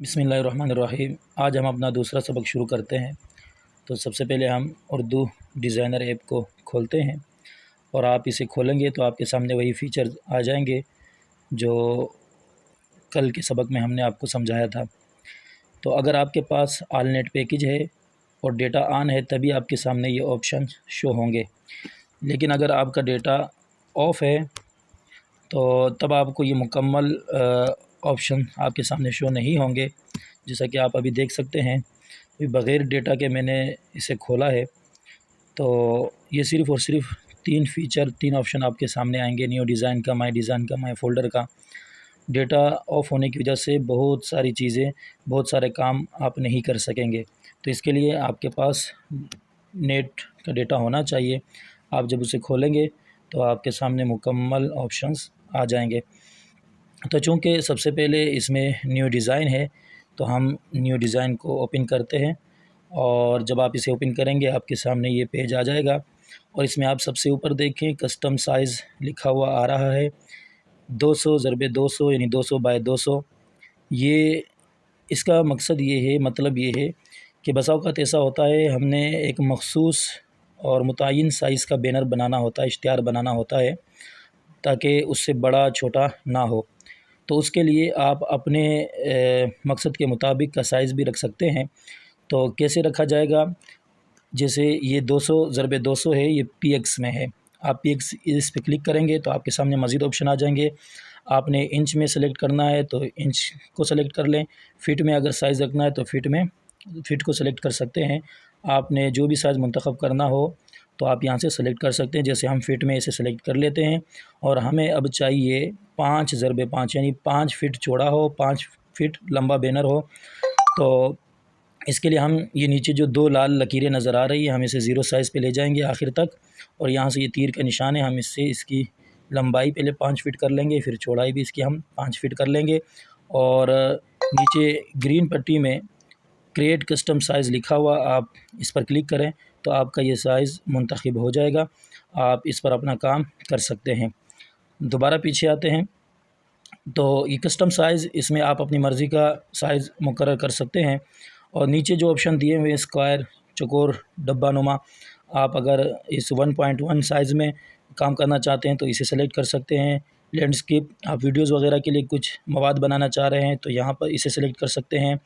बिस्मिल्लाहिर्रहमानिर्रहीम। आज हम अपना दूसरा सबक शुरू करते हैं। तो सबसे पहले हम उर्दू डिज़ाइनर ऐप को खोलते हैं और आप इसे खोलेंगे तो आपके सामने वही फ़ीचर आ जाएंगे जो कल के सबक में हमने आपको समझाया था। तो अगर आपके पास ऑल नेट पैकेज है और डेटा ऑन है तभी आपके सामने ये ऑप्शन शो होंगे, लेकिन अगर आपका डेटा ऑफ़ है तो तब आपको ये मुकम्मल ऑप्शन आपके सामने शो नहीं होंगे। जैसा कि आप अभी देख सकते हैं, अभी बग़ैर डेटा के मैंने इसे खोला है तो ये सिर्फ़ और सिर्फ तीन ऑप्शन आपके सामने आएंगे। न्यू डिज़ाइन का, माई डिज़ाइन का, माई फ़ोल्डर का। डेटा ऑफ़ होने की वजह से बहुत सारी चीज़ें, बहुत सारे काम आप नहीं कर सकेंगे। तो इसके लिए आपके पास नेट का डेटा होना चाहिए। आप जब उसे खोलेंगे तो आपके सामने मुकम्मल ऑप्शंस आ जाएंगे। तो चूँकि सबसे पहले इसमें न्यू डिज़ाइन है तो हम न्यू डिज़ाइन को ओपन करते हैं और जब आप इसे ओपन करेंगे आपके सामने ये पेज आ जाएगा और इसमें आप सबसे ऊपर देखें कस्टम साइज़ लिखा हुआ आ रहा है। 200 ज़रबे 200 यानी 200 बाय 200। ये इसका मकसद ये है, मतलब ये है कि बसा औक़ात ऐसा होता है, हमने एक मख़सूस और मुतय्यन साइज़ का बैनर बनाना होता है, इश्तिहार बनाना होता है ताकि उससे बड़ा छोटा ना हो। तो उसके लिए आप अपने मकसद के मुताबिक का साइज़ भी रख सकते हैं। तो कैसे रखा जाएगा? जैसे ये 200 ज़रबे 200 है, ये पीएक्स में है। आप पीएक्स इस पे क्लिक करेंगे तो आपके सामने मज़ीद ऑप्शन आ जाएंगे। आपने इंच में सेलेक्ट करना है तो इंच को सेलेक्ट कर लें। फ़ीट में अगर साइज़ रखना है तो फ़ीट को सेलेक्ट कर सकते हैं। आपने जो भी साइज़ मुंतखब करना हो तो आप यहाँ से सेलेक्ट कर सकते हैं। जैसे हम फ़ीट में इसे सेलेक्ट कर लेते हैं और हमें अब चाहिए 5 ज़रबे 5 यानी 5 फ़ीट चौड़ा हो, 5 फ़ीट लंबा बैनर हो। तो इसके लिए हम ये नीचे जो 2 लाल लकीरें नज़र आ रही है, हम इसे ज़ीरो साइज़ पे ले जाएंगे आखिर तक और यहाँ से ये तीर का निशान है, हम इससे इसकी लंबाई पहले 5 फ़ीट कर लेंगे, फिर चौड़ाई भी इसकी हम 5 फ़ीट कर लेंगे और नीचे ग्रीन पट्टी में क्रिएट कस्टम साइज़ लिखा हुआ आप इस पर क्लिक करें तो आपका ये साइज़ मुंतखब हो जाएगा। आप इस पर अपना काम कर सकते हैं। दोबारा पीछे आते हैं तो ये कस्टम साइज़, इसमें आप अपनी मर्ज़ी का साइज़ मुकर्रर कर सकते हैं और नीचे जो ऑप्शन दिए हुए हैं स्क्वायर, चौकोर, डब्बा नुमा, आप अगर इस 1.1 साइज़ में काम करना चाहते हैं तो इसे सेलेक्ट कर सकते हैं। लैंडस्केप, आप वीडियोज़ वगैरह के लिए कुछ मवाद बनाना चाह रहे हैं तो यहाँ पर इसे सेलेक्ट कर सकते हैं।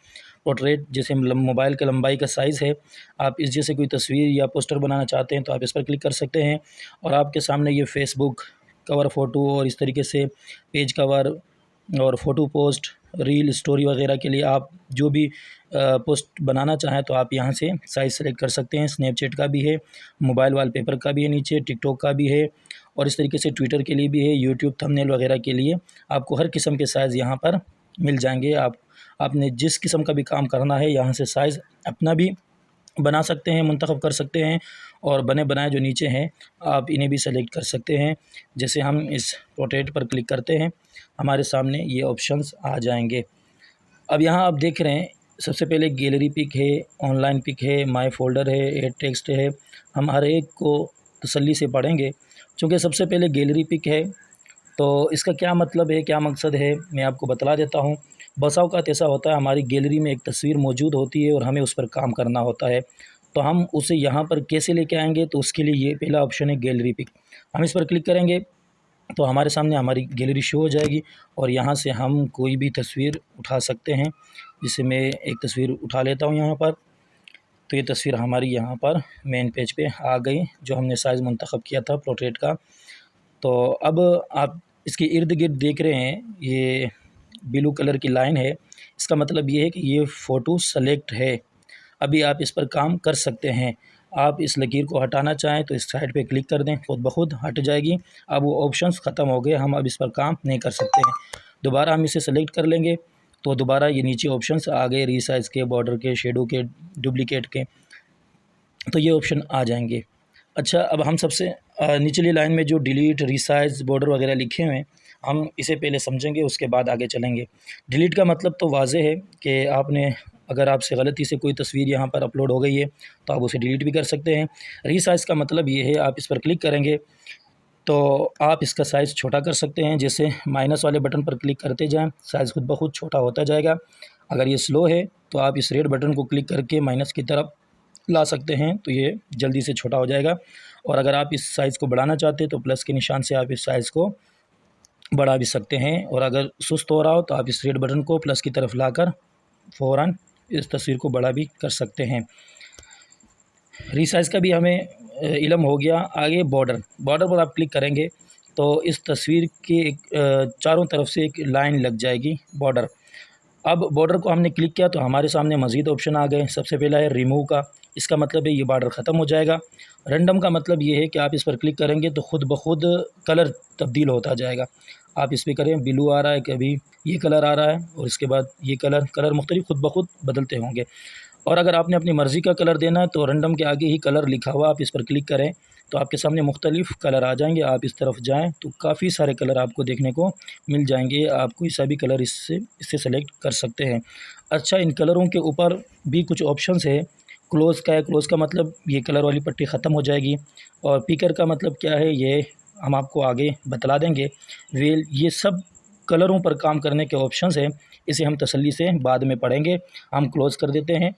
पोर्ट्रेट, जैसे मोबाइल की लंबाई का साइज़ है, आप इस जैसे कोई तस्वीर या पोस्टर बनाना चाहते हैं तो आप इस पर क्लिक कर सकते हैं और आपके सामने ये फ़ेसबुक कवर फ़ोटो और इस तरीके से पेज कवर और फ़ोटो पोस्ट, रील, स्टोरी वगैरह के लिए आप जो भी पोस्ट बनाना चाहें तो आप यहाँ से साइज़ सेलेक्ट कर सकते हैं। स्नैपचैट का भी है, मोबाइल वॉलपेपर का भी है, नीचे टिकटॉक का भी है और इस तरीके से ट्विटर के लिए भी है, यूट्यूब थंबनेल वगैरह के लिए आपको हर किस्म के साइज़ यहाँ पर मिल जाएंगे। आपने जिस किस्म का भी काम करना है यहाँ से साइज़ अपना भी बना सकते हैं, मुंतखब कर सकते हैं और बने बनाए जो नीचे हैं आप इन्हें भी सेलेक्ट कर सकते हैं। जैसे हम इस पोर्ट्रेट पर क्लिक करते हैं हमारे सामने ये ऑप्शंस आ जाएंगे। अब यहाँ आप देख रहे हैं सबसे पहले गैलरी पिक है, ऑनलाइन पिक है, माय फ़ोल्डर है, एड टेक्स्ट है। हम हर एक को तसल्ली से पढ़ेंगे। चूँकि सबसे पहले गैलरी पिक है तो इसका क्या मतलब है, क्या मकसद है, मैं आपको बतला देता हूँ। बसा औक़ात ऐसा होता है हमारी गैलरी में एक तस्वीर मौजूद होती है और हमें उस पर काम करना होता है, तो हम उसे यहाँ पर कैसे लेके आएँगे? तो उसके लिए ये पहला ऑप्शन है गैलरी पिक। हम इस पर क्लिक करेंगे तो हमारे सामने हमारी गैलरी शो हो जाएगी और यहाँ से हम कोई भी तस्वीर उठा सकते हैं। जैसे मैं एक तस्वीर उठा लेता हूँ यहाँ पर, तो ये तस्वीर हमारी यहाँ पर मेन पेज पे आ गई जो हमने साइज़ मुंतखब किया था पोर्ट्रेट का। तो अब आप इसके इर्द-गिर्द देख रहे हैं ये ब्लू कलर की लाइन है, इसका मतलब ये है कि ये फ़ोटो सेलेक्ट है। अभी आप इस पर काम कर सकते हैं। आप इस लकीर को हटाना चाहें तो इस साइड पे क्लिक कर दें, खुद ब खुद हट जाएगी। अब वो ऑप्शंस ख़त्म हो गए, हम अब इस पर काम नहीं कर सकते हैं। दोबारा हम इसे सेलेक्ट कर लेंगे तो दोबारा ये नीचे ऑप्शंस आ गए, रीसाइज़ के, बॉर्डर के, शेडो के, डुप्लिकेट के, तो ये ऑप्शन आ जाएंगे। अच्छा, अब हम सबसे निचली लाइन में जो डिलीट, रीसाइज़, बॉर्डर वगैरह लिखे हुए हैं हम इसे पहले समझेंगे, उसके बाद आगे चलेंगे। डिलीट का मतलब तो वाज़ेह है कि आपने, अगर आपसे गलती से कोई तस्वीर यहाँ पर अपलोड हो गई है तो आप उसे डिलीट भी कर सकते हैं। रीसाइज़ का मतलब ये है, आप इस पर क्लिक करेंगे तो आप इसका साइज़ छोटा कर सकते हैं। जैसे माइनस वाले बटन पर क्लिक करते जाएँ, साइज़ खुद ब खुद छोटा होता जाएगा। अगर ये स्लो है तो आप इस रेड बटन को क्लिक करके माइनस की तरफ ला सकते हैं, तो ये जल्दी से छोटा हो जाएगा। और अगर आप इस साइज़ को बढ़ाना चाहते हैं तो प्लस के निशान से आप इस साइज़ को बढ़ा भी सकते हैं। और अगर सुस्त हो रहा हो तो आप इस रेड बटन को प्लस की तरफ लाकर फ़ौरन इस तस्वीर को बड़ा भी कर सकते हैं। रीसाइज़ का भी हमें इल्म हो गया। आगे बॉर्डर पर आप क्लिक करेंगे तो इस तस्वीर के चारों तरफ से एक लाइन लग जाएगी बॉर्डर। अब बॉर्डर को हमने क्लिक किया तो हमारे सामने मज़ीद ऑप्शन आ गए। सबसे पहला है रिमूव का, इसका मतलब है ये बॉर्डर ख़त्म हो जाएगा। रैंडम का मतलब ये है कि आप इस पर क्लिक करेंगे तो ख़ुद ब खुद कलर तब्दील होता जाएगा। आप इस पर करें, ब्लू आ रहा है, कभी ये कलर आ रहा है और इसके बाद ये कलर मुख्तलिफ खुद ब खुद बदलते होंगे। और अगर आपने अपनी मर्ज़ी का कलर देना है तो रैंडम के आगे ही कलर लिखा हुआ, आप इस पर क्लिक करें तो आपके सामने मुख्तलिफ़ कलर आ जाएंगे। आप इस तरफ जाएं तो काफ़ी सारे कलर आपको देखने को मिल जाएंगे। आप कोई सा भी कलर इससे सेलेक्ट कर सकते हैं। अच्छा, इन कलरों के ऊपर भी कुछ ऑप्शंस है। क्लोज़ का है, क्लोज़ का मतलब ये कलर वाली पट्टी ख़त्म हो जाएगी। और पिकर का मतलब क्या है ये हम आपको आगे बतला देंगे। वेल, ये सब कलरों पर काम करने के ऑप्शंस हैं, इसे हम तसल्ली से बाद में पढ़ेंगे। हम क्लोज़ कर देते हैं।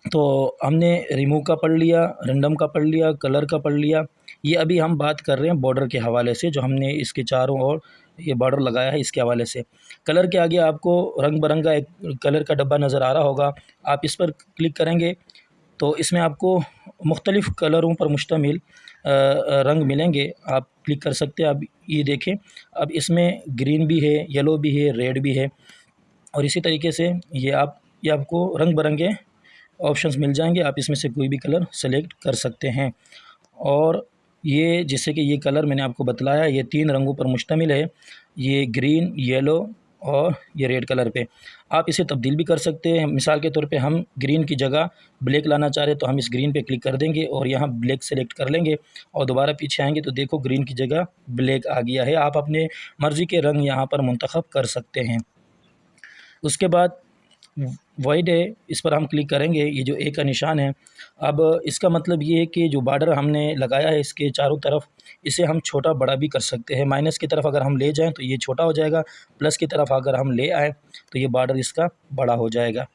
तो हमने रिमूव का पढ़ लिया, रैंडम का पढ़ लिया, कलर का पढ़ लिया। ये अभी हम बात कर रहे हैं बॉर्डर के हवाले से, जो हमने इसके चारों ओर ये बॉर्डर लगाया है इसके हवाले से। कलर के आगे आपको रंग बिरंगा एक कलर का डब्बा नज़र आ रहा होगा। आप इस पर क्लिक करेंगे तो इसमें आपको मुख्तलिफ़ कलरों पर मुश्तमिल रंग मिलेंगे। आप क्लिक कर सकते हैं। अब ये देखें, अब इसमें ग्रीन भी है, येलो भी है, रेड भी है। और इसी तरीके से ये आपको रंग बिरंगे ऑप्शंस मिल जाएंगे। आप इसमें से कोई भी कलर सेलेक्ट कर सकते हैं। और ये जैसे कि ये कलर मैंने आपको बतलाया, ये 3 रंगों पर मुश्तमिल है, ये ग्रीन, येलो और ये रेड कलर पे। आप इसे तब्दील भी कर सकते हैं। मिसाल के तौर पे हम ग्रीन की जगह ब्लैक लाना चाह रहे हैं तो हम इस ग्रीन पे क्लिक कर देंगे और यहाँ ब्लैक सेलेक्ट कर लेंगे और दोबारा पीछे आएंगे तो देखो ग्रीन की जगह ब्लैक आ गया है। आप अपने मर्ज़ी के रंग यहाँ पर मुंतखब कर सकते हैं। उसके बाद वॉइड है, इस पर हम क्लिक करेंगे। ये जो ए का निशान है, अब इसका मतलब ये है कि जो बॉर्डर हमने लगाया है इसके चारों तरफ, इसे हम छोटा बड़ा भी कर सकते हैं। माइनस की तरफ अगर हम ले जाएं तो ये छोटा हो जाएगा, प्लस की तरफ अगर हम ले आएँ तो ये बॉर्डर इसका बड़ा हो जाएगा।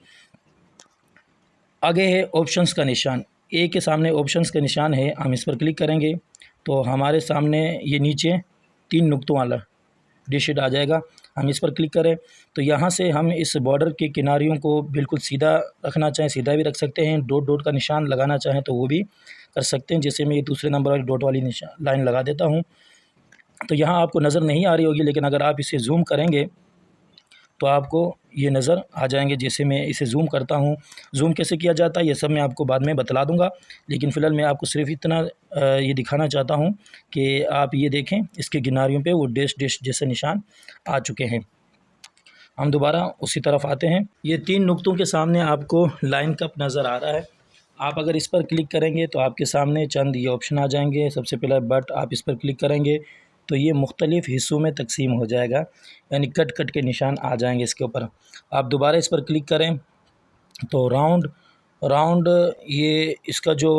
आगे है ऑप्शंस का निशान। ए के सामने ऑप्शंस का निशान है, हम इस पर क्लिक करेंगे तो हमारे सामने ये नीचे 3 नुक्तों वाला डिजिट आ जाएगा। हम इस पर क्लिक करें तो यहाँ से हम इस बॉर्डर के किनारियों को बिल्कुल सीधा रखना चाहें सीधा भी रख सकते हैं, डॉट डॉट का निशान लगाना चाहें तो वो भी कर सकते हैं। जैसे मैं ये दूसरे नंबर वाली डॉट वाली लाइन लगा देता हूँ तो यहाँ आपको नज़र नहीं आ रही होगी, लेकिन अगर आप इसे जूम करेंगे तो आपको ये नज़र आ जाएंगे। जैसे मैं इसे जूम करता हूँ, जूम कैसे किया जाता है ये सब मैं आपको बाद में बतला दूंगा, लेकिन फ़िलहाल मैं आपको सिर्फ इतना ये दिखाना चाहता हूँ कि आप ये देखें इसके किनारियों पे वो डैश डैश जैसे निशान आ चुके हैं। हम दोबारा उसी तरफ आते हैं। ये 3 नुक्तों के सामने आपको लाइन कप नज़र आ रहा है। आप अगर इस पर क्लिक करेंगे तो आपके सामने चंद ये ऑप्शन आ जाएंगे। सबसे पहला बट, आप इस पर क्लिक करेंगे तो ये मुख्तलिफ़ हिस्सों में तकसीम हो जाएगा, यानी कट कट के निशान आ जाएंगे इसके ऊपर। आप दोबारा इस पर क्लिक करें तो राउंड ये इसका जो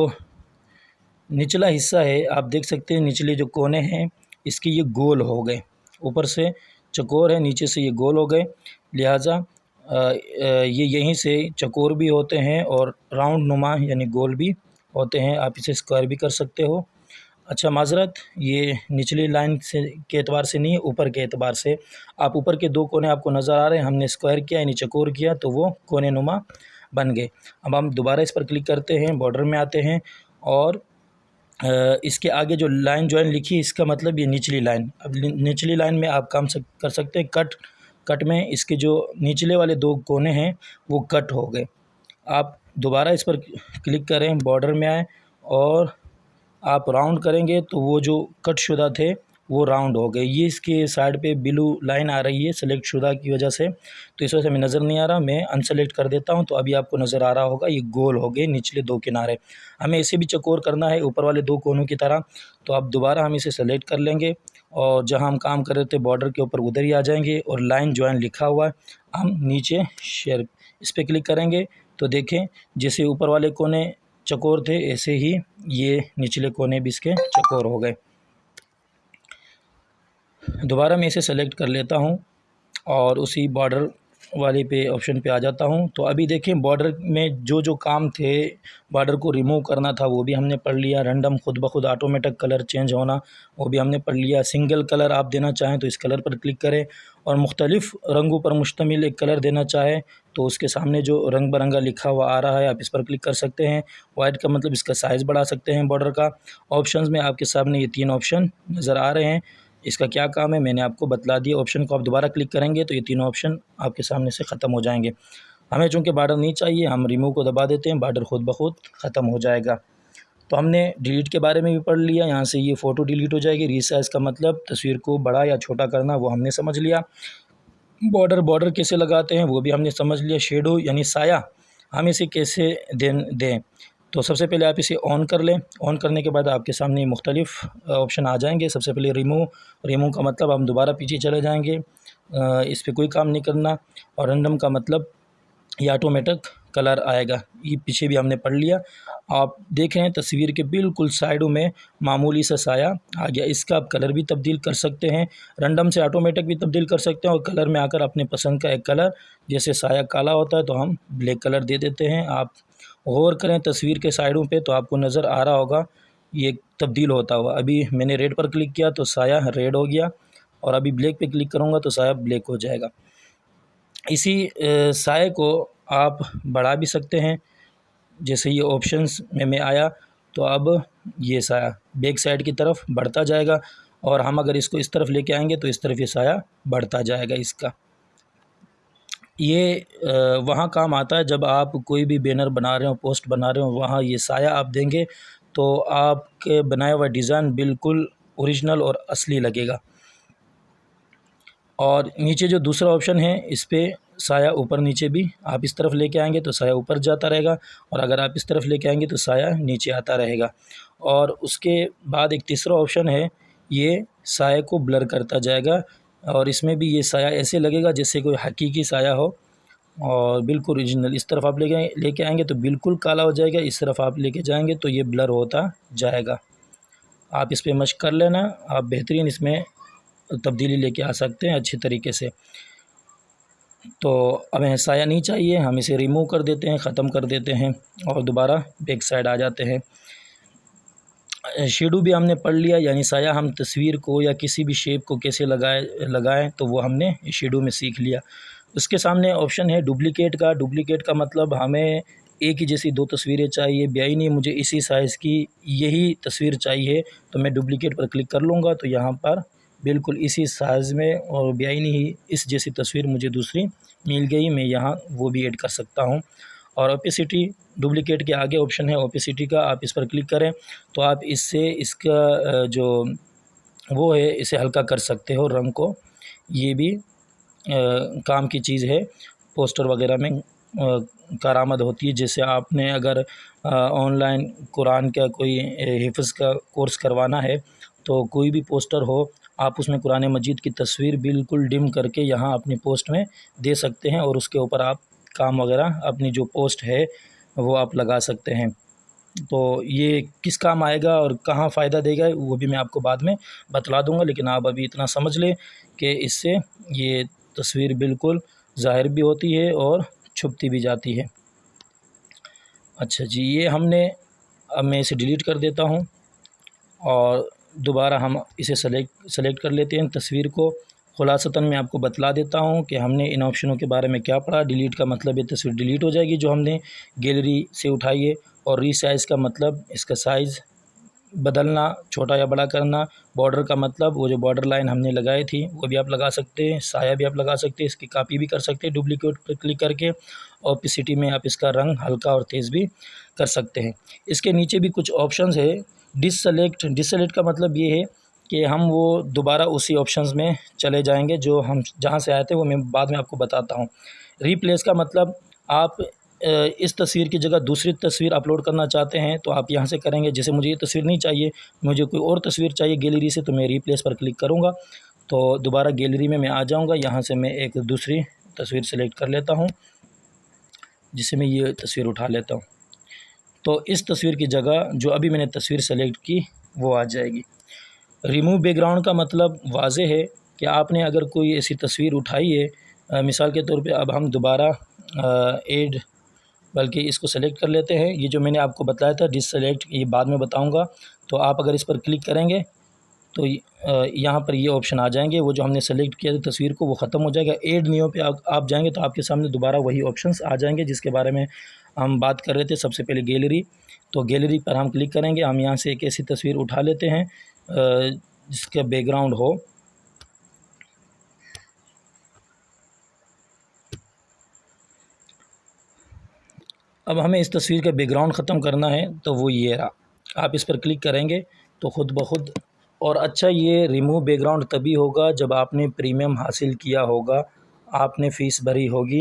निचला हिस्सा है आप देख सकते हैं, निचले जो कोने हैं इसके ये गोल हो गए, ऊपर से चकोर है, नीचे से ये गोल हो गए। लिहाजा ये यहीं से चकोर भी होते हैं और राउंड नुमा यानी गोल भी होते हैं। आप इसे स्क्वायर भी कर सकते हो। अच्छा, माजरत, ये निचली लाइन से के एतबार से नहीं है, ऊपर के एतबार से। आप ऊपर के 2 कोने आपको नज़र आ रहे हैं, हमने स्क्वायर किया यानी चकोर किया तो वो कोने नुमा बन गए। अब हम दोबारा इस पर क्लिक करते हैं, बॉर्डर में आते हैं और इसके आगे जो लाइन जॉइन लिखी है इसका मतलब ये निचली लाइन। अब निचली लाइन में आप काम कर सकते हैं कट में इसके जो निचले वाले 2 कोने हैं वो कट हो गए। आप दोबारा इस पर क्लिक करें, बॉर्डर में आए और आप राउंड करेंगे तो वो जो कट शुदा थे वो राउंड हो गए। ये इसके साइड पे ब्लू लाइन आ रही है सेलेक्ट शुदा की वजह से, तो इस वजह से हमें नज़र नहीं आ रहा। मैं अनसेलेक्ट कर देता हूँ तो अभी आपको नज़र आ रहा होगा ये गोल हो गए निचले 2 किनारे। हमें इसे भी चकोर करना है ऊपर वाले 2 कोनों की तरह, तो अब दोबारा हम इसे सेलेक्ट कर लेंगे और जहाँ हम काम कर रहे थे बॉर्डर के ऊपर उधर ही आ जाएंगे और लाइन जॉइन लिखा हुआ है हम नीचे शेयर इस पर क्लिक करेंगे तो देखें जैसे ऊपर वाले कोने चकोर थे ऐसे ही ये निचले कोने भी इसके चकोर हो गए। दोबारा मैं इसे सेलेक्ट कर लेता हूँ और उसी बॉर्डर वाले पे ऑप्शन पे आ जाता हूँ। तो अभी देखें बॉर्डर में जो काम थे, बॉर्डर को रिमूव करना था वो भी हमने पढ़ लिया। रैंडम खुद ब खुद ऑटोमेटिक कलर चेंज होना वो भी हमने पढ़ लिया। सिंगल कलर आप देना चाहें तो इस कलर पर क्लिक करें, और मुख्तलिफ़ रंगों पर मुश्तमिल एक कलर देना चाहें तो उसके सामने जो रंग बिरंगा लिखा हुआ आ रहा है आप इस पर क्लिक कर सकते हैं। वाइट का मतलब इसका साइज़ बढ़ा सकते हैं बॉर्डर का। ऑप्शंस में आपके सामने ये 3 ऑप्शन नज़र आ रहे हैं। इसका क्या काम है मैंने आपको बतला दिया। ऑप्शन को आप दोबारा क्लिक करेंगे तो ये तीनों ऑप्शन आपके सामने से ख़त्म हो जाएंगे। हमें चूँकि बॉर्डर नहीं चाहिए, हम रिमूव को दबा देते हैं, बॉर्डर खुद ब खुद ख़त्म हो जाएगा। तो हमने डिलीट के बारे में भी पढ़ लिया। यहाँ से ये फ़ोटो डिलीट हो जाएगी। रीसाइज़ का मतलब तस्वीर को बड़ा या छोटा करना, वो हमने समझ लिया। बॉर्डर कैसे लगाते हैं वो भी हमने समझ लिया। शेडो यानी साया हम इसे कैसे दें। तो सबसे पहले आप इसे ऑन कर लें। ऑन करने के बाद आपके सामने मुख्तलिफ़ ऑप्शन आ जाएंगे। सबसे पहले रिमूव का मतलब हम दोबारा पीछे चले जाएंगे, इस पर कोई काम नहीं करना। और रैंडम का मतलब ये ऑटोमेटिक कलर आएगा। ये पीछे भी हमने पढ़ लिया। आप देख रहे हैं तस्वीर के बिल्कुल साइडों में मामूली सा साया आ गया। इसका आप कलर भी तब्दील कर सकते हैं, रैंडम से ऑटोमेटिक भी तब्दील कर सकते हैं, और कलर में आकर अपने पसंद का एक कलर, जैसे साया काला होता है तो हम ब्लैक कलर दे देते हैं। आप गौर करें तस्वीर के साइडों पे तो आपको नज़र आ रहा होगा ये तब्दील होता हुआ। अभी मैंने रेड पर क्लिक किया तो साया रेड हो गया, और अभी ब्लैक पे क्लिक करूँगा तो साया ब्लैक हो जाएगा। इसी साए को आप बढ़ा भी सकते हैं। जैसे ये ऑप्शंस में मैं आया तो अब ये साया बैक साइड की तरफ बढ़ता जाएगा, और हम अगर इसको इस तरफ लेके आएंगे तो इस तरफ ये साया बढ़ता जाएगा इसका। ये वहाँ काम आता है जब आप कोई भी बैनर बना रहे हो, पोस्ट बना रहे हो, वहाँ ये साया आप देंगे तो आपके बनाया हुआ डिज़ाइन बिल्कुल ओरिजिनल और असली लगेगा। और नीचे जो दूसरा ऑप्शन है इस पर साया ऊपर नीचे भी आप इस तरफ लेके आएंगे तो साया ऊपर जाता रहेगा, और अगर आप इस तरफ लेके आएंगे तो साया नीचे आता रहेगा। और उसके बाद एक तीसरा ऑप्शन है, ये साया को ब्लर करता जाएगा, और इसमें भी ये साया ऐसे लगेगा जैसे कोई हकीकी साया हो और बिल्कुल ओरिजिनल। इस तरफ आप लेके आएंगे तो बिल्कुल काला हो जाएगा, इस तरफ आप लेके जाएंगे तो ये ब्लर होता जाएगा। आप इस पर मशक कर लेना, आप बेहतरीन इसमें तब्दीली लेके आ सकते हैं अच्छी तरीके से। तो हमें साया नहीं चाहिए, हम इसे रिमूव कर देते हैं, ख़त्म कर देते हैं, और दोबारा बैक साइड आ जाते हैं। शेडो भी हमने पढ़ लिया, यानी साया हम तस्वीर को या किसी भी शेप को कैसे लगाएं तो वो हमने शेडो में सीख लिया। उसके सामने ऑप्शन है डुप्लिकेट का। डुप्लिकेट का मतलब हमें एक ही जैसी 2 तस्वीरें चाहिए, बेआईनी मुझे इसी साइज़ की यही तस्वीर चाहिए, तो मैं डुप्लिकेट पर क्लिक कर लूँगा तो यहाँ पर बिल्कुल इसी साइज़ में और बेआईनी ही इस जैसी तस्वीर मुझे दूसरी मिल गई, मैं यहाँ वो भी ऐड कर सकता हूँ। और ओपेसिटी डुप्लिकेट के आगे ऑप्शन है ओपेसिटी का, आप इस पर क्लिक करें तो आप इससे इसका जो वो है इसे हल्का कर सकते हो रंग को। ये भी काम की चीज़ है, पोस्टर वगैरह में कारआमद होती है। जैसे आपने अगर ऑनलाइन कुरान का कोई हिफ्ज़ का कोर्स करवाना है तो कोई भी पोस्टर हो, आप उसमें कुरान मजीद की तस्वीर बिल्कुल डिम करके यहाँ अपनी पोस्ट में दे सकते हैं, और उसके ऊपर आप काम वगैरह अपनी जो पोस्ट है वो आप लगा सकते हैं। तो ये किस काम आएगा और कहाँ फ़ायदा देगा वो भी मैं आपको बाद में बतला दूंगा, लेकिन आप अभी इतना समझ लें कि इससे ये तस्वीर बिल्कुल ज़ाहिर भी होती है और छुपती भी जाती है। अच्छा जी, ये हमने, अब मैं इसे डिलीट कर देता हूँ और दोबारा हम इसे सेलेक्ट कर लेते हैं तस्वीर को। खुलासतन मैं आपको बतला देता हूँ कि हमने इन ऑप्शनों के बारे में क्या पढ़ा। डिलीट का मतलब ये तस्वीर डिलीट हो जाएगी जो हमने गैलरी से उठाई है, और रीसाइज़ का मतलब इसका साइज़ बदलना, छोटा या बड़ा करना। बॉर्डर का मतलब वो जो बॉर्डर लाइन हमने लगाई थी वो भी आप लगा सकते हैं, साया भी आप लगा सकते हैं, इसकी कॉपी भी कर सकते हैं डुप्लीकेट पर क्लिक करके। ओपेसिटी में आप इसका रंग हल्का और तेज़ भी कर सकते हैं। इसके नीचे भी कुछ ऑप्शंस है। डिससेलेक्ट का मतलब ये है कि हम वो दोबारा उसी ऑप्शंस में चले जाएंगे जो हम जहाँ से आए थे, वो मैं बाद में आपको बताता हूँ। रिप्लेस का मतलब आप इस तस्वीर की जगह दूसरी तस्वीर अपलोड करना चाहते हैं तो आप यहाँ से करेंगे। जैसे मुझे ये तस्वीर नहीं चाहिए, मुझे कोई और तस्वीर चाहिए गैलरी से, तो मैं रिप्लेस पर क्लिक करूँगा तो दोबारा गैलरी में मैं आ जाऊँगा। यहाँ से मैं एक दूसरी तस्वीर सेलेक्ट कर लेता हूँ, जिसे मैं ये तस्वीर उठा लेता हूँ। तो इस तस्वीर की जगह जो अभी मैंने तस्वीर सेलेक्ट की वो आ जाएगी। रिमूव बैकग्राउंड का मतलब वाज़ेह है कि आपने अगर कोई ऐसी तस्वीर उठाई है मिसाल के तौर पे अब हम दोबारा ऐड, बल्कि इसको सेलेक्ट कर लेते हैं। ये जो मैंने आपको बताया था डिससेलेक्ट, ये बाद में बताऊंगा। तो आप अगर इस पर क्लिक करेंगे तो यहाँ पर ये ऑप्शन आ जाएंगे। वो जो हमने सेलेक्ट किया था तस्वीर को, वो ख़त्म हो जाएगा। ऐड न्यू पे आप जाएंगे तो आपके सामने दोबारा वही ऑप्शंस आ जाएंगे जिसके बारे में हम बात कर रहे थे। सबसे पहले गैलरी, तो गैलरी पर हम क्लिक करेंगे। हम यहाँ से एक ऐसी तस्वीर उठा लेते हैं जिसका बैकग्राउंड हो। अब हमें इस तस्वीर का बैकग्राउंड ख़त्म करना है, तो वो ये रहा। आप इस पर क्लिक करेंगे तो ख़ुद ब खुद। और अच्छा, ये रिमूव बैकग्राउंड तभी होगा जब आपने प्रीमियम हासिल किया होगा, आपने फ़ीस भरी होगी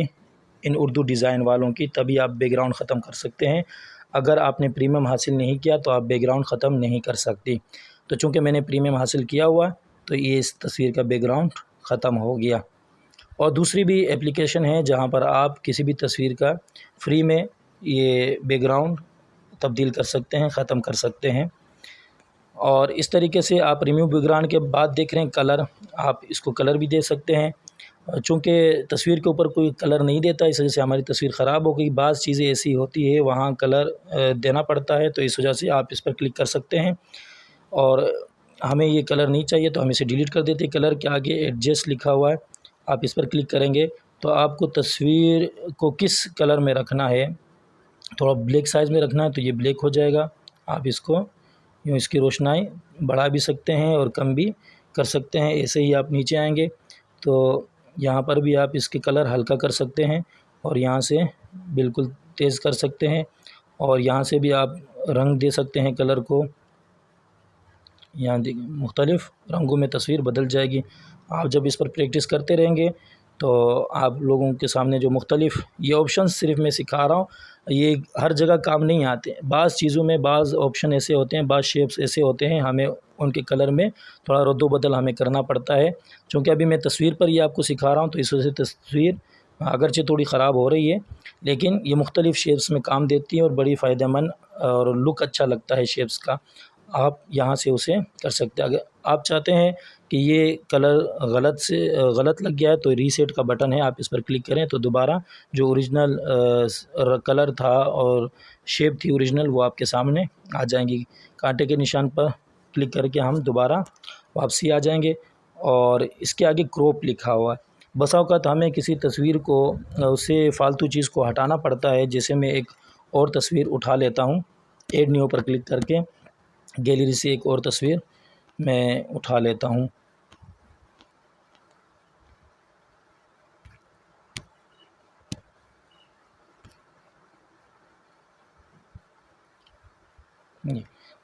इन उर्दू डिज़ाइन वालों की, तभी आप बैकग्राउंड ख़त्म कर सकते हैं। अगर आपने प्रीमियम हासिल नहीं किया तो आप बैकग्राउंड ख़त्म नहीं कर सकती। तो चूँकि मैंने प्रीमियम हासिल किया हुआ, तो ये इस तस्वीर का बैकग्राउंड ख़त्म हो गया। और दूसरी भी एप्लीकेशन है जहाँ पर आप किसी भी तस्वीर का फ्री में ये बैकग्राउंड तब्दील कर सकते हैं, ख़त्म कर सकते हैं। और इस तरीके से आप रिमूव बैकग्राउंड के बाद देख रहे हैं कलर, आप इसको कलर भी दे सकते हैं। चूँकि तस्वीर के ऊपर कोई कलर नहीं देता, इस वजह से हमारी तस्वीर ख़राब हो गई। बाज़ चीज़ें ऐसी होती है वहाँ कलर देना पड़ता है, तो इस वजह से आप इस पर क्लिक कर सकते हैं। और हमें ये कलर नहीं चाहिए तो हम इसे डिलीट कर देते हैं। कलर के आगे एडजस्ट लिखा हुआ है, आप इस पर क्लिक करेंगे तो आपको तस्वीर को किस कलर में रखना है, थोड़ा ब्लैक साइज़ में रखना है तो ये ब्लैक हो जाएगा। आप इसको यूँ इसकी रोशनाई बढ़ा भी सकते हैं और कम भी कर सकते हैं। ऐसे ही आप नीचे आएंगे तो यहाँ पर भी आप इसके कलर हल्का कर सकते हैं और यहाँ से बिल्कुल तेज़ कर सकते हैं। और यहाँ से भी आप रंग दे सकते हैं कलर को। यहाँ देखिए मुख्तलिफ़ रंगों में तस्वीर बदल जाएगी। आप जब इस पर प्रैक्टिस करते रहेंगे तो आप लोगों के सामने जो मुख्तलिफ़ ये ऑप्शन सिर्फ मैं सिखा रहा हूँ, ये हर जगह काम नहीं आते। बाज़ चीज़ों में बाज़ ऑप्शन ऐसे होते हैं, बाज़ शेप्स ऐसे होते हैं, हमें उनके कलर में थोड़ा रद्द-बदल हमें करना पड़ता है। चूँकि अभी मैं तस्वीर पर ये आपको सिखा रहा हूँ तो इस वजह से तस्वीर अगरचे थोड़ी ख़राब हो रही है, लेकिन ये मुख्तलिफ़ शेप्स में काम देती है और बड़ी फ़ायदेमंद और लुक अच्छा लगता है शेप्स का। आप यहाँ से उसे कर सकते हैं। अगर आप चाहते हैं कि ये कलर गलत लग गया है तो रीसेट का बटन है, आप इस पर क्लिक करें तो दोबारा जो ओरिजिनल कलर था और शेप थी ओरिजिनल वो आपके सामने आ जाएंगी। कांटे के निशान पर क्लिक करके हम दोबारा वापसी आ जाएंगे। और इसके आगे क्रॉप लिखा हुआ है। बसा औक़ात हमें किसी तस्वीर को उससे फ़ालतू चीज़ को हटाना पड़ता है। जैसे मैं एक और तस्वीर उठा लेता हूँ, ऐड न्यू पर क्लिक करके गैलरी से एक और तस्वीर मैं उठा लेता हूँ।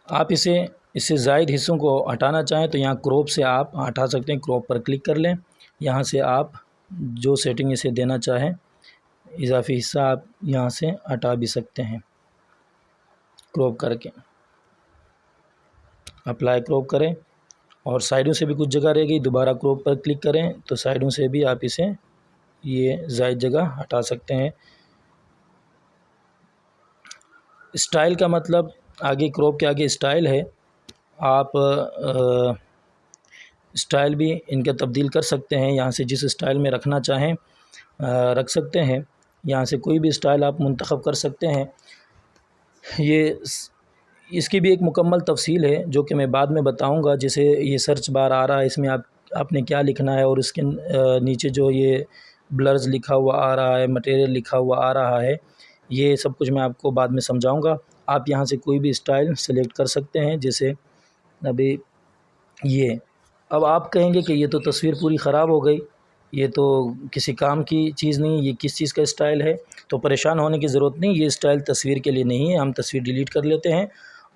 आप इससे ज़ायद हिस्सों को हटाना चाहें तो यहाँ क्रॉप से आप हटा सकते हैं। क्रॉप पर क्लिक कर लें, यहाँ से आप जो सेटिंग इसे देना चाहें इजाफी हिस्सा आप यहाँ से हटा भी सकते हैं। क्रॉप करके अप्लाई क्रॉप करें और साइडों से भी कुछ जगह रह गई, दोबारा क्रॉप पर क्लिक करें तो साइडों से भी आप इसे ये ज़ायद जगह हटा सकते हैं। स्टाइल का मतलब आगे क्रॉप के आगे स्टाइल है, आप स्टाइल भी इनका तब्दील कर सकते हैं। यहाँ से जिस स्टाइल में रखना चाहें रख सकते हैं। यहाँ से कोई भी स्टाइल आप मुंतखब कर सकते हैं। इसकी भी एक मुकम्मल तफसील है जो कि मैं बाद में बताऊंगा। जैसे ये सर्च बार आ रहा है, इसमें आपने क्या लिखना है और उसके नीचे जो ये ब्लर्स लिखा हुआ आ रहा है, मटेरियल लिखा हुआ आ रहा है, ये सब कुछ मैं आपको बाद में समझाऊंगा। आप यहाँ से कोई भी स्टाइल सेलेक्ट कर सकते हैं। जैसे अभी ये, अब आप कहेंगे कि ये तो तस्वीर पूरी ख़राब हो गई, ये तो किसी काम की चीज़ नहीं, ये किस चीज़ का स्टाइल है। तो परेशान होने की ज़रूरत नहीं, ये स्टाइल तस्वीर के लिए नहीं है, हम तस्वीर डिलीट कर लेते हैं।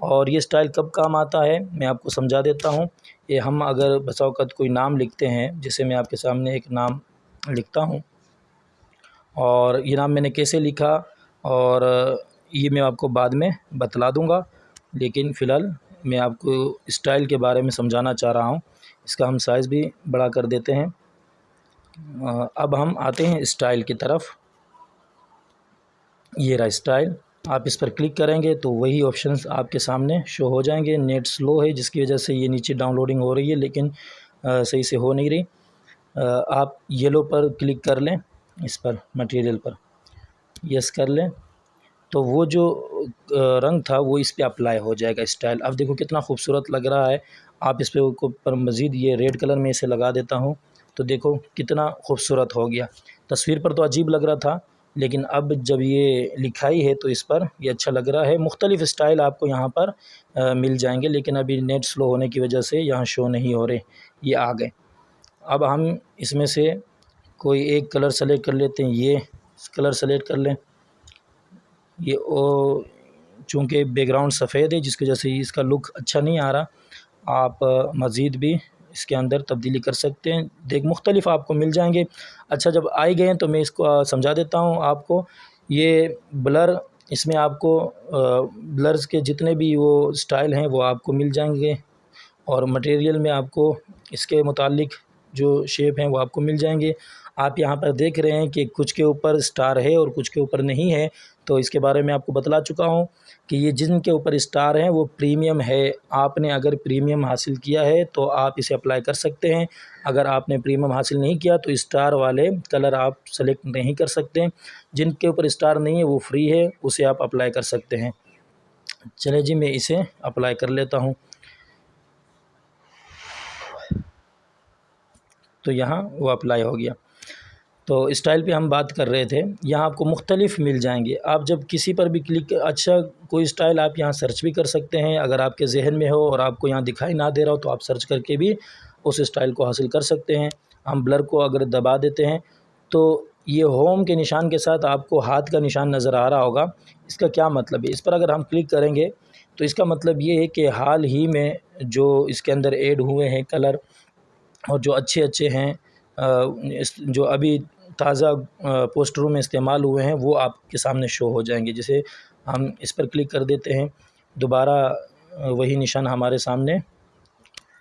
और ये स्टाइल कब काम आता है मैं आपको समझा देता हूँ। ये हम अगर बसा औक़ात कोई नाम लिखते हैं, जैसे मैं आपके सामने एक नाम लिखता हूँ और ये नाम मैंने कैसे लिखा और ये मैं आपको बाद में बतला दूँगा, लेकिन फ़िलहाल मैं आपको स्टाइल के बारे में समझाना चाह रहा हूँ। इसका हम साइज़ भी बड़ा कर देते हैं। अब हम आते हैं स्टाइल की तरफ। ये रहा स्टाइल, आप इस पर क्लिक करेंगे तो वही ऑप्शंस आपके सामने शो हो जाएंगे। नेट स्लो है जिसकी वजह से ये नीचे डाउनलोडिंग हो रही है, लेकिन सही से हो नहीं रही। आप येलो पर क्लिक कर लें, इस पर मटेरियल पर यस कर लें, तो वो जो रंग था वो इस पे अप्लाई हो जाएगा स्टाइल। अब देखो कितना खूबसूरत लग रहा है। आप इस पर मज़ीद ये रेड कलर में इसे लगा देता हूँ, तो देखो कितना खूबसूरत हो गया। तस्वीर पर तो अजीब लग रहा था, लेकिन अब जब ये लिखाई है तो इस पर ये अच्छा लग रहा है। मुख्तलिफ़ स्टाइल आपको यहाँ पर मिल जाएंगे, लेकिन अभी नेट स्लो होने की वजह से यहाँ शो नहीं हो रहे, ये आ गए। अब हम इसमें से कोई एक कलर सेलेक्ट कर लेते हैं, ये कलर सेलेक्ट कर लें। ये ओ चूँकि बैकग्राउंड सफ़ेद है जिसकी वजह से इसका लुक अच्छा नहीं आ रहा, आप मज़ीद भी इसके अंदर तब्दीली कर सकते हैं। देख मुख्तलिफ़ आपको मिल जाएंगे। अच्छा, जब आ गए हैं तो मैं इसको समझा देता हूँ आपको। ये ब्लर, इसमें आपको ब्लर्स के जितने भी वो स्टाइल हैं वो आपको मिल जाएंगे, और मटेरियल में आपको इसके मुतालिक जो शेप हैं वो आपको मिल जाएंगे। आप यहाँ पर देख रहे हैं कि कुछ के ऊपर स्टार है और कुछ के ऊपर नहीं है, तो इसके बारे में आपको बतला चुका हूँ कि ये जिनके ऊपर स्टार हैं वो प्रीमियम है। आपने अगर प्रीमियम हासिल किया है तो आप इसे अप्लाई कर सकते हैं। अगर आपने प्रीमियम हासिल नहीं किया तो स्टार वाले कलर आप सेलेक्ट नहीं कर सकते। जिनके ऊपर स्टार नहीं है वो फ्री है, उसे आप अप्लाई कर सकते हैं। चलिए जी, मैं इसे अप्लाई कर लेता हूँ। तो यहाँ वो अप्लाई हो गया। तो स्टाइल पे हम बात कर रहे थे, यहाँ आपको मुख्तलिफ़ मिल जाएंगे। आप जब किसी पर भी क्लिक, अच्छा कोई स्टाइल आप यहाँ सर्च भी कर सकते हैं। अगर आपके जहन में हो और आपको यहाँ दिखाई ना दे रहा हो तो आप सर्च करके भी उस स्टाइल को हासिल कर सकते हैं। हम ब्लर को अगर दबा देते हैं तो ये होम के निशान के साथ आपको हाथ का निशान नज़र आ रहा होगा। इसका क्या मतलब है? इस पर अगर हम क्लिक करेंगे तो इसका मतलब ये है कि हाल ही में जो इसके अंदर ऐड हुए हैं कलर, और जो अच्छे अच्छे हैं, जो अभी ताज़ा पोस्टरों में इस्तेमाल हुए हैं, वो आपके सामने शो हो जाएंगे। जैसे हम इस पर क्लिक कर देते हैं, दोबारा वही निशान हमारे सामने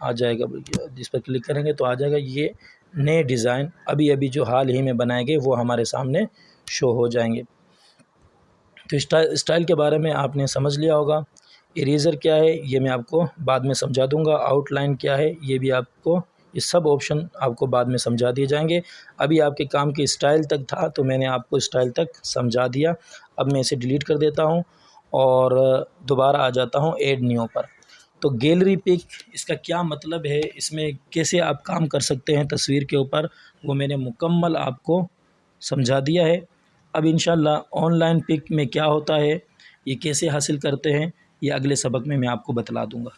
आ जाएगा। जिस पर क्लिक करेंगे तो आ जाएगा। ये नए डिज़ाइन अभी अभी जो हाल ही में बनाए गए वो हमारे सामने शो हो जाएंगे। तो स्टाइल के बारे में आपने समझ लिया होगा। इरेज़र क्या है ये मैं आपको बाद में समझा दूंगा। आउटलाइन क्या है ये भी आपको, ये सब ऑप्शन आपको बाद में समझा दिए जाएंगे। अभी आपके काम की स्टाइल तक था तो मैंने आपको स्टाइल तक समझा दिया। अब मैं इसे डिलीट कर देता हूँ और दोबारा आ जाता हूँ ऐड न्यू पर। तो गैलरी पिक, इसका क्या मतलब है, इसमें कैसे आप काम कर सकते हैं तस्वीर के ऊपर, वो मैंने मुकम्मल आपको समझा दिया है। अब इंशाल्लाह ऑनलाइन पिक में क्या होता है, ये कैसे हासिल करते हैं, ये अगले सबक में मैं आपको बतला दूँगा।